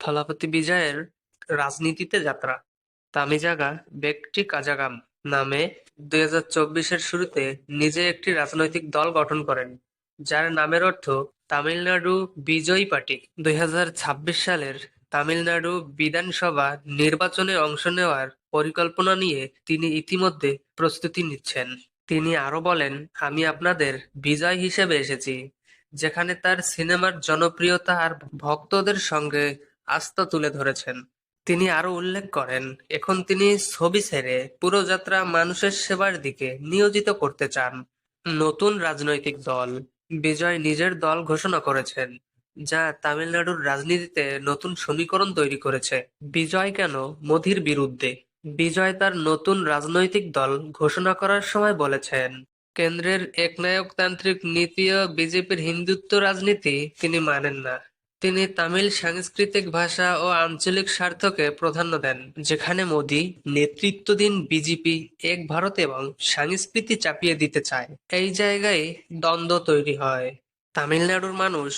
থলাপতি বিজয়ের রাজনীতিতে যাত্রা। তামিজাগা বেকটি কাজাগাম নামে 2024-এর শুরুতে নিজে একটি রাজনৈতিক দল গঠন করেন, যার নামের অর্থ তামিলনাড়ু বিজয়ী পার্টি। 2026 সালের তামিলনাড়ু বিধানসভা নির্বাচনে অংশ নেওয়ার পরিকল্পনা নিয়ে তিনি ইতিমধ্যে প্রস্তুতি নিচ্ছেন। তিনি আরো বলেন, আমি আপনাদের বিজয় হিসেবে এসেছি, যেখানে তার সিনেমার জনপ্রিয়তা আর ভক্তদের সঙ্গে আস্থা তুলে ধরেছেন। তিনি আরো উল্লেখ করেন, এখন তিনি ছবি ছেড়ে পুরো যাত্রা মানুষের সেবার দিকে নিয়োজিত করতে চান। নতুন রাজনৈতিক দল। বিজয় নিজের দল ঘোষণা করেছেন, যা তামিলনাড়ুর রাজনীতিতে নতুন সমীকরণ তৈরি করেছে। বিজয় কেন মোদির বিরুদ্ধে? বিজয় তার নতুন রাজনৈতিক দল ঘোষণা করার সময় বলেছেন, কেন্দ্রের একনায়কতান্ত্রিক নীতি ও বিজেপির হিন্দুত্ব রাজনীতি তিনি মানেন না। তিনি তামিল সাংস্কৃতিক ভাষা ও আঞ্চলিক স্বার্থকে প্রাধান্য দেন, যেখানে মোদি নেতৃত্বাধীন বিজেপি এক ভারত এবং সংস্কৃতি চাপিয়ে দিতে চায়। এই জায়গায় দ্বন্দ্ব তৈরি হয়। তামিলনাড়ুর মানুষ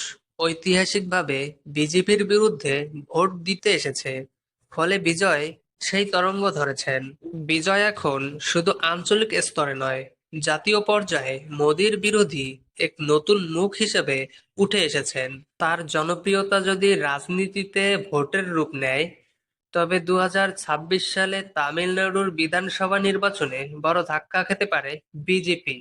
ঐতিহাসিকভাবে বিজেপির বিরুদ্ধে ভোট দিতে এসেছে, ফলে বিজয় সেই তরঙ্গ ধরেছেন। বিজয় এখন শুধু আঞ্চলিক স্তরে নয়, জাতীয় পর্যায়ে মোদির বিরোধী এক নতুন মুখ হিসেবে উঠে এসেছেন। তার জনপ্রিয়তা যদি রাজনীতিতে ভোটের রূপ নেয়, তবে 2026 সালে তামিলনাড়ুর বিধানসভা নির্বাচনে বড় ধাক্কা খেতে পারে বিজেপি।